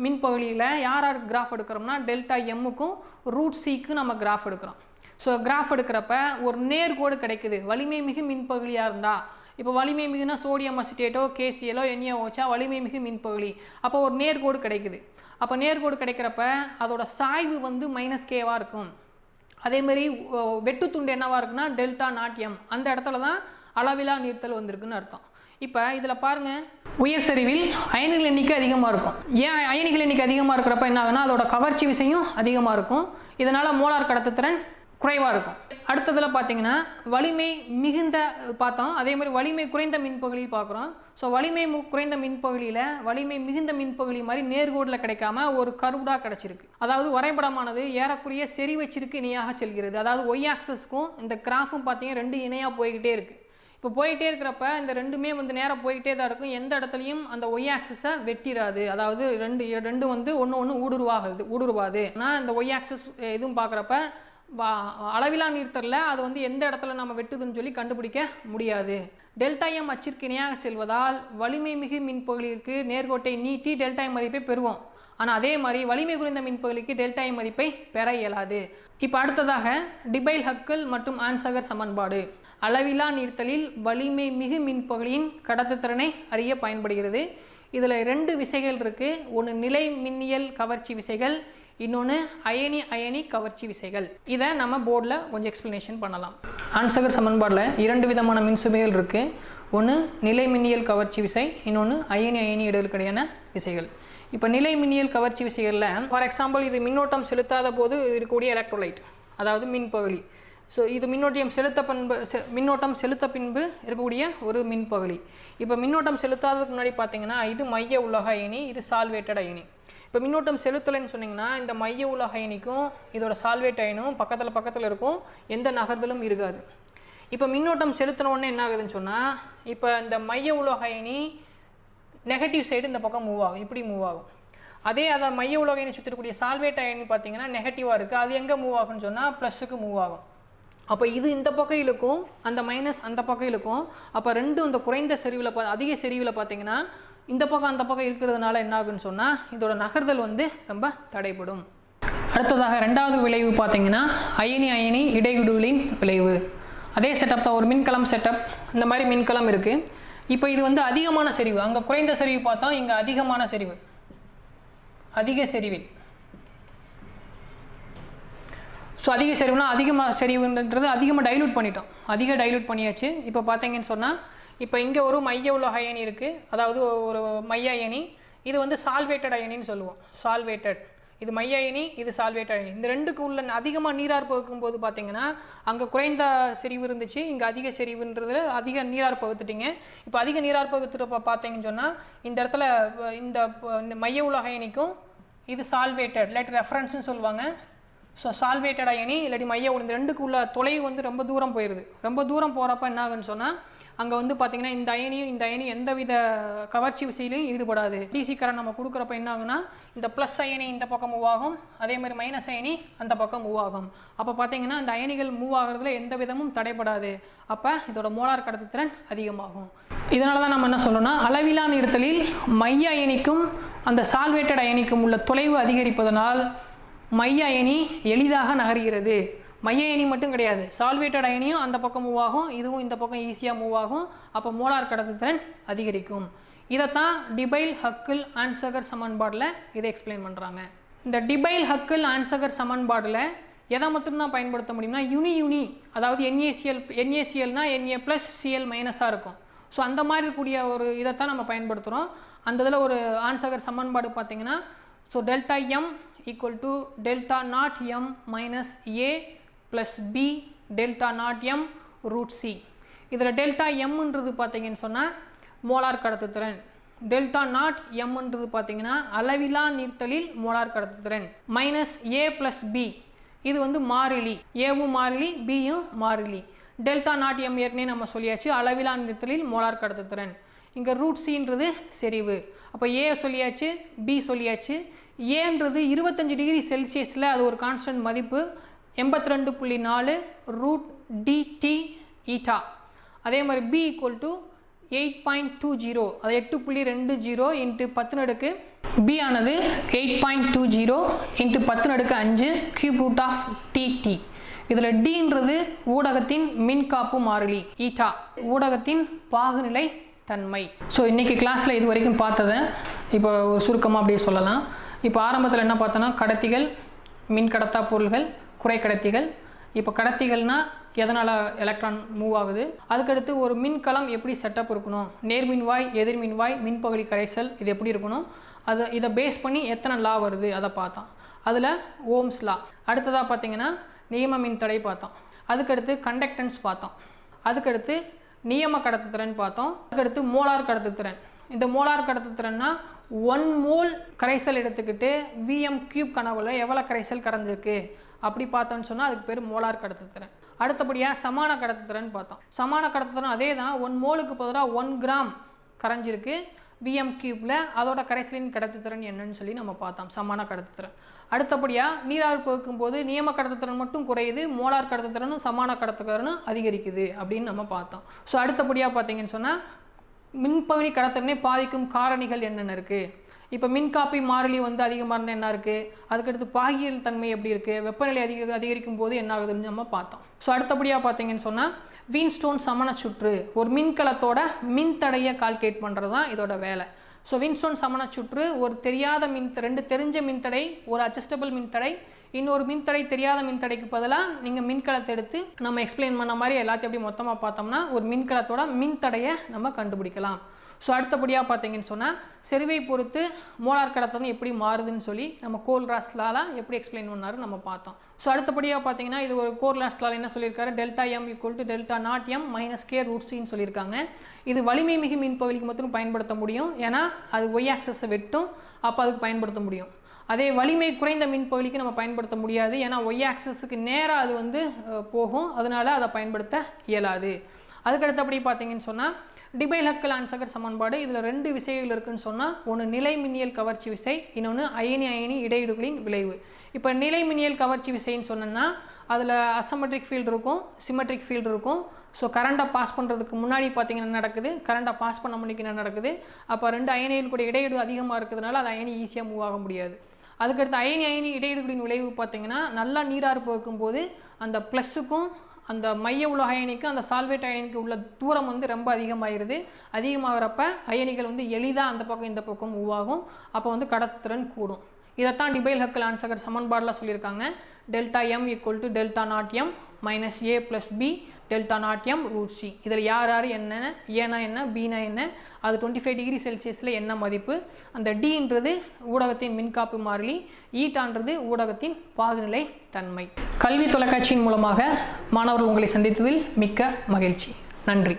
மின்பகுதியில் யார் யார் கிராஃப் எடுக்கிறோம்னா டெல்டா எம்முக்கும் ரூட் சிக்கு நம்ம கிராஃப் எடுக்கிறோம். ஸோ கிராஃப் எடுக்கிறப்ப ஒரு நேர்கோடு கிடைக்குது வலிமை மிகு மின்பகுதியாக இருந்தால். இப்போ வலிமை மிகுனா சோடியம் அசிட்டேட்டோ கேசிஎலோ எண்ணெயோ வச்சா வலிமை மிகு மின்பகுதி. அப்போ ஒரு நேர்கோடு கிடைக்குது. அப்போ நேர்கோடு கிடைக்கிறப்ப அதோட சாய்வு வந்து -Kவாக இருக்கும். அதேமாரி வெட்டு துண்டு என்னவாக இருக்குன்னா டெல்டா நாட் எம், அந்த இடத்துல தான் அளவிலா நீர்த்தல் வந்திருக்குன்னு அர்த்தம். இப்போ இதில் பாருங்கள், உயர் சரிவில் அயனிகள் எண்ணிக்கை அதிகமாக இருக்கும். ஏன் அயனிகள் எண்ணிக்கை அதிகமாக இருக்கிறப்ப என்ன ஆகுனா அதோட கவர்ச்சி விசையும் அதிகமாக இருக்கும். இதனால் மோலார் கடத்துத்திறன் குறைவாக இருக்கும். அடுத்ததில் பார்த்தீங்கன்னா வலிமை மிகுந்த பார்த்தோம், அதே மாதிரி வலிமை குறைந்த மின்பகுதி பார்க்குறோம். ஸோ வலிமை குறைந்த மின்பகுதியில் வலிமை மிகுந்த மின்பகுதி மாதிரி நேர்கோடில் கிடைக்காம ஒரு கர்வ்டாக கிடச்சிருக்கு. அதாவது வரைபடமானது ஏறக்குறைய செறிவச்சிற்கு இணையாக செல்கிறது. அதாவது ஒய் ஆக்சஸ்க்கும் இந்த கிராஃபும் பார்த்தீங்கன்னா ரெண்டு இணையாக போய்கிட்டே இருக்குது. இப்போ போயிட்டே இருக்கிறப்ப இந்த ரெண்டுமே வந்து நேராக போய்கிட்டே தான் இருக்கும். எந்த இடத்துலையும் அந்த ஒய் ஆக்சஸை வெட்டிடாது. அதாவது ரெண்டு வந்து ஒன்று ஊடுருவாது. ஆனால் இந்த ஒய் ஆக்சஸ் எதுவும் பார்க்குறப்ப அளவிலா நீர்த்தல்ல அது வந்து எந்த இடத்துல நம்ம வெட்டுதுன்னு சொல்லி கண்டுபிடிக்க முடியாது. டெல்டா எம் அச்சிற்கு இணையாக செல்வதால் வலிமை மிகு மின்பகுதிக்கு நேர்கோட்டை நீட்டி டெல்டா எம் மதிப்பை பெறுவோம். ஆனால் அதே மாதிரி வலிமை குறைந்த மின்பகுதிக்கு டெல்டா எம் மதிப்பை பெற இயலாது. இப்போ அடுத்ததாக டிபைல் ஹக்கல் மற்றும் ஆன்சகர் சமன்பாடு. அளவிலா நீர்த்தலில் வலிமை மிகு மின்பகுதியின் கடத்துத்திறனை அறிய பயன்படுகிறது. இதில் 2 விசைகள் இருக்குது. ஒன்று நிலை மின்னியல் கவர்ச்சி விசைகள், இன்னொன்று அயனி கவர்ச்சி விசைகள். இதை நம்ம போர்டில் கொஞ்சம் எக்ஸ்பிளனேஷன் பண்ணலாம். ஆன்சகர் சமன்பாடில் 2 விதமான மின்சுமைகள் இருக்குது. ஒன்று நிலை மின்னியல் கவர்ச்சி விசை, இன்னொன்று அயனி இடையிலுக்கிடையான விசைகள். இப்போ நிலை மின்னியல் கவர்ச்சி விசைகளில் ஃபார் எக்ஸாம்பிள் இது மின்னோட்டம் செலுத்தாத போது இருக்கக்கூடிய எலக்ட்ரோலைட், அதாவது மின்பகுதி. ஸோ இது மின்னோட்டம் செலுத்த பின்பு இருக்கக்கூடிய ஒரு மின்பகுதி. இப்போ மின்னோட்டம் செலுத்தாததுக்கு முன்னாடி பார்த்தீங்கன்னா இது மைய உலோக அயனி, இது சால்வேட்டட் அயனி. இப்போ மின்னோட்டம் செலுத்தலைன்னு சொன்னிங்கன்னா இந்த மைய உலோக அயனிக்கும் இதோட சால்வேட் அயனும் பக்கத்தில் இருக்கும், எந்த நகர்தலும் இருக்காது. இப்போ மின்னோட்டம் செலுத்தின உடனே என்ன ஆகுதுன்னு சொன்னால் இப்போ இந்த மைய உலோக அயனி நெகட்டிவ் சைடு இந்த பக்கம் மூவ் ஆகும், இப்படி மூவ் ஆகும். அதே அதை மைய உலோக அயனி சுற்றிருக்கக்கூடிய சால்வேட் அயனி பார்த்தீங்கன்னா நெகட்டிவாக இருக்குது, அது எங்கே மூவ் ஆகுன்னு சொன்னால் ப்ளஸுக்கு மூவ் ஆகும். அப்போ இது இந்த பக்கம் இழுக்கும், அந்த மைனஸ் அந்த பக்கம் இழுக்கும். அப்போ ரெண்டும் இந்த குறைந்த செறிவில் அதிக செறிவில் பார்த்தீங்கன்னா இந்த பக்கம் அந்த பக்கம் இருக்கிறதுனால என்ன ஆகுன்னு சொன்னால் இதோட நகர்தல் வந்து ரொம்ப தடைப்படும். அடுத்ததாக 2வது விளைவு பார்த்தீங்கன்னா அயனி இடையிடுதலின் விளைவு. அதே செட்டப் தான், ஒரு மின்கலம் செட்டப். இந்த மாதிரி மின்கலம் இருக்குது. இப்போ இது வந்து அதிகமான செறிவு, அங்கே குறைந்த செறிவு பார்த்தோம், இங்கே அதிகமான செறிவு, அதிக செறிவில். ஸோ அதிக செறிவுனா அதிகமாக செறிவுன்றது அதிகமாக டைலூட் பண்ணிட்டோம், அதிக டைலூட் பண்ணியாச்சு. இப்போ பார்த்தீங்கன்னு சொன்னால் இப்போ இங்கே ஒரு மைய உலோக அயனி இருக்குது, அதாவது ஒரு மைய அயனி. இது வந்து சால்வேட்டட் அயனின்னு சொல்லுவோம், சால்வேட்டட். இது மைய அயனி, இது சால்வேட்டட் அயனி. இந்த ரெண்டுக்கு உள்ள அதிகமாக நீராற்பு வைக்கும்போது பார்த்தீங்கன்னா அங்கே குறைந்த செறிவு இருந்துச்சு, இங்கே அதிக செறிவுன்றது அதிக நீராற்பு வைத்துட்டிங்க. இப்போ அதிக நீராற்பு வைத்துட்டு பார்த்தீங்கன்னு சொன்னால் இந்த இடத்துல இந்த மைய உலோக அயனிக்கும் இது சால்வேட்டட் இல்லாட்டி ரெஃபரன்ஸ்னு சொல்லுவாங்க. ஸோ சால்வேட்டட் அயனி இல்லாட்டி மைய இந்த ரெண்டுக்கு உள்ள தொலைவு வந்து ரொம்ப தூரம் போயிடுது. ரொம்ப தூரம் போகிறப்ப என்ன ஆகுன்னு சொன்னால் அங்கே வந்து பார்த்திங்கன்னா இந்த அயனியும் எந்தவித கவர்ச்சி விசையிலையும் ஈடுபடாது. டிசி கரண்ட் நம்ம கொடுக்குறப்ப என்ன ஆகுனா இந்த ப்ளஸ் அயனி இந்த பக்கம் மூவ் ஆகும், அதே மாதிரி மைனஸ் அயனி அந்த பக்கம் மூவ் ஆகும். அப்போ பார்த்தீங்கன்னா அந்த அயனிகள் மூவ் ஆகிறதுல எந்த விதமும் தடைப்படாது. அப்போ இதோட மோலார் கடத்துத்திறன் அதிகமாகும். இதனால தான் நம்ம என்ன சொல்கிறோம்னா அளவிலா நீர்த்தலில் மைய அயனிக்கும் அந்த சால்வேட்டட் அயனிக்கும் உள்ள தொலைவு அதிகரிப்பதனால் மைய அயனி எளிதாக நகர்கிறது. மைய அயனி மட்டும் கிடையாது, சால்வேட்டட் அயனியும் அந்த பக்கம் மூவ் ஆகும், இதுவும் இந்த பக்கம் ஈஸியாக மூவ் ஆகும். அப்போ மோலார் கடத்துத்திறன் அதிகரிக்கும். இதைத்தான் டிபைல் ஹக்கில் ஆன்சகர் சமன்பாடில் இதை எக்ஸ்பிளைன் பண்ணுறாங்க. இந்த டிபைல் ஹக்கில் ஆன்சகர் சமன்பாடில் எதை மட்டும்தான் பயன்படுத்த முடியும்னா யூனி, அதாவது NaClனா Na+Cl- இருக்கும். ஸோ அந்த மாதிரி இருக்கக்கூடிய ஒரு இதைத்தான் நம்ம பயன்படுத்துகிறோம். அந்த இதில் ஒரு ஆன்சகர் சமன்பாடு பார்த்தீங்கன்னா so delta M equal to delta naught m minus a plus b delta naught m root c. இதில் டெல்டா எம்ன்றது பார்த்தீங்கன்னு சொன்னால் மோலார் கடத்துத்திறன், டெல்டா நாட் எம்ன்றது பார்த்தீங்கன்னா அளவிலா நீர்த்தலில் மோலார் கடத்துத்திறன், மைனஸ் a + b இது வந்து மாறிலி, ஏவும் மாறிலி பியும் மாறிலி. டெல்டா நாட் எம் ஏற்கனவே நம்ம சொல்லியாச்சு, அளவிலா நீர்த்தலில் மோலார் கடத்துத்திறன். இங்கே ரூட் சின்றது செறிவு. அப்போ ஏ சொல்லியாச்சு, பி சொல்லியாச்சு. ஏன்றது 25 டிகிரி செல்சியஸில் அது ஒரு கான்ஸ்டன்ட் மதிப்பு, 82.4 ரூட் டிடி ஈட்டா. அதே மாதிரி பி ஈக்குவல் டு 8.20, அது 8.20 இன்ட்டு 10 பி ஆனது 8.20 இன்ட்டு 10⁵ கியூப் ரூட் ஆஃப் டிடி. இதில் டின்றது ஊடகத்தின் மின்காப்பு மாறிலி, ஈட்டா ஊடகத்தின் பாகுநிலை தன்மை. ஸோ இன்றைக்கி கிளாஸில் இது வரைக்கும் பார்த்ததை இப்போ ஒரு சுருக்கமாக அப்படியே சொல்லலாம். இப்போ ஆரம்பத்தில் என்ன பார்த்தோன்னா கடத்திகள், மின்கடத்தா பொருள்கள், குறைக்கடத்திகள். இப்போ கடத்திகள்னால் எதனால் எலக்ட்ரான் மூவ் ஆகுது, அதுக்கடுத்து ஒரு மின்கலம் எப்படி செட்டப் இருக்கணும், நேர்மின்வாய், எதிர்மின்வாய், மின்பகுதி கரைசல் இது எப்படி இருக்கணும், இதை பேஸ் பண்ணி எத்தனை லா வருது அதை பார்த்தோம். அதில் ஓம்ஸ் லா. அடுத்ததாக பார்த்தீங்கன்னா நியம மின்தடை பார்த்தோம். அதுக்கடுத்து கண்டக்டன்ஸ் பார்த்தோம். அதுக்கடுத்து நியம கடத்துத்திறன் பார்த்தோம். அதுக்கடுத்து மோலார் கடத்துத்திறன். இந்த மோலார் கடத்துத்திறன்னா 1 மோல் கரைசல் எடுத்துக்கிட்டு Vm³ கனவுல எவ்வளோ கரைசல் கரைஞ்சிருக்கு அப்படி பார்த்தோன்னு சொன்னால் அதுக்கு பேர் மோலார் கடத்துத்திறன். அடுத்தபடியாக சமான கடத்துத்திறன் பார்த்தோம். சமான கடத்துத்திறன் அதே தான், 1 மோலுக்கு பதிலாக 1 கிராம் கரைஞ்சிருக்கு Vm³ல, அதோட கரைசலின் கடத்துத்திறன் என்னன்னு சொல்லி நம்ம பார்த்தோம், சமான கடத்துத்திறன். அடுத்தபடியாக நீராவி போக்கும்போது நியம கடத்துத்திறன் மட்டும் குறையுது, மோலார் கடத்துத்திறனும் சமான கடத்துத்திறனும் அதிகரிக்குது அப்படின்னு நம்ம பார்த்தோம். ஸோ அடுத்தபடியாக பார்த்தீங்கன்னு சொன்னால் மின்பகுதி கடத்துத்திறனை பாதிக்கும் காரணிகள் என்னென்ன இருக்குது. இப்போ மின்காப்பி மாறிலி வந்து அதிகமாக இருந்தால் என்ன இருக்குது, அதுக்கடுத்து பாகியல் தன்மை எப்படி இருக்குது, வெப்பநிலை அதிகரிக்கும் போது என்ன ஆகுதுன்னு நம்ம பார்த்தோம். ஸோ அடுத்தபடியாக பார்த்தீங்கன்னு சொன்னால் வீன்ஸ்டோன் சமண சுற்று, ஒரு மின்கலத்தோட மின்தடையை கால்குலேட் பண்ணுறது தான் இதோட வேலை. ஸோ வீன்ஸ்டோன் சமண சுற்று ஒரு தெரியாத ரெண்டு தெரிஞ்ச மின்தடை, ஒரு அட்ஜஸ்டபிள் மின்தடை, இன்னொரு மின்தடை தெரியாத மின்தடைக்கு பதிலாக நீங்கள் மின்கலத்தை எடுத்து நம்ம எக்ஸ்பிளைன் பண்ண மாதிரி எல்லாத்தையும் எப்படி மொத்தமாக பார்த்தோம்னா ஒரு மின்கலத்தோட மின்தடையை நம்ம கண்டுபிடிக்கலாம். ஸோ அடுத்தபடியாக பார்த்தீங்கன்னு சொன்னால் செறிவை பொறுத்து மோலார் கடத்துத்திறன் எப்படி மாறுதுன்னு சொல்லி நம்ம கோல்ராஸ் லால எப்படி எக்ஸ்பிளைன் பண்ணாரு நம்ம பார்த்தோம். ஸோ அடுத்தபடியாக பார்த்தீங்கன்னா இது ஒரு கோல்ராஸ் லால என்ன சொல்லியிருக்காரு, ΔM = ΔO - k√c சொல்லியிருக்காங்க. இது வலிமை மிகு மின்பகுதிக்கு மட்டும் பயன்படுத்த முடியும், ஏன்னா அது ஒய் ஆக்சஸை வெட்டும், அப்போ அதுக்கு பயன்படுத்த முடியும். அதே வலிமை குறைந்த மின்பகுதிக்கு நம்ம பயன்படுத்த முடியாது, ஏன்னா ஒய் ஆக்சஸுக்கு நேராக அது வந்து போகும், அதனால அதை பயன்படுத்த இயலாது. அதுக்கடுத்தபடி பார்த்தீங்கன்னு சொன்னால் டிபைல்-ஹக்கல்-ஆன்சகர் சமன்பாடு, இதில் 2 விசைகள் இருக்குன்னு சொன்னால், ஒன்று நிலை மின்னியல் கவர்ச்சி விசை, இன்னொன்று அயனி இடையீடுகளின் விளைவு. இப்போ நிலை மின்னியல் கவர்ச்சி விசைன்னு சொன்னோன்னா அதில் அசமெட்ரிக் ஃபீல்டு இருக்கும், சிமெட்ரிக் ஃபீல்டு இருக்கும். ஸோ கரண்ட்டை பாஸ் பண்ணுறதுக்கு முன்னாடி பார்த்தீங்கன்னா என்ன நடக்குது, கரண்ட்டை பாஸ் பண்ண முடிக்க என்ன நடக்குது, அப்போ 2 அயனிகள் கூட இடையீடு அதிகமாக இருக்கிறதுனால அது அயனி ஈஸியாக மூவ் ஆக முடியாது. அதுக்கடுத்து அயனி இடையீடுகளின் விளைவு பார்த்தீங்கன்னா நல்லா நீராறு போக்கும்போது அந்த ப்ளஸ்ஸுக்கும் அந்த மைய உலக அயனிக்கும் அந்த சால்வேட் அயனிக்கு உள்ள தூரம் வந்து ரொம்ப அதிகமாகிடுது. அதிகமாகிறப்ப அயனிகள் வந்து எளிதாக அந்த பக்கம் இந்த பக்கம் மூவ் ஆகும், அப்போ வந்து கடத்துத்திறன் கூடும். இதைத்தான் டிபைல்-ஹக்கல்-ஆன்சகர் சமன்பாடில் சொல்லியிருக்காங்க. ΔM = ΔO - a + b ΔO√c. இதில் யார் என்னென்ன, ஏனா என்ன, பீனா என்ன, அது 25 டிகிரி செல்சியஸில் என்ன மதிப்பு, அந்த டின்றது ஊடகத்தின் மின்காப்பு மாறிலி, ஈட்டான்றது ஊடகத்தின் பாகுநிலை தன்மை. கல்வி தொலைக்காட்சியின் மூலமாக மாணவர்கள் உங்களை சந்தித்ததில் மிக்க மகிழ்ச்சி. நன்றி.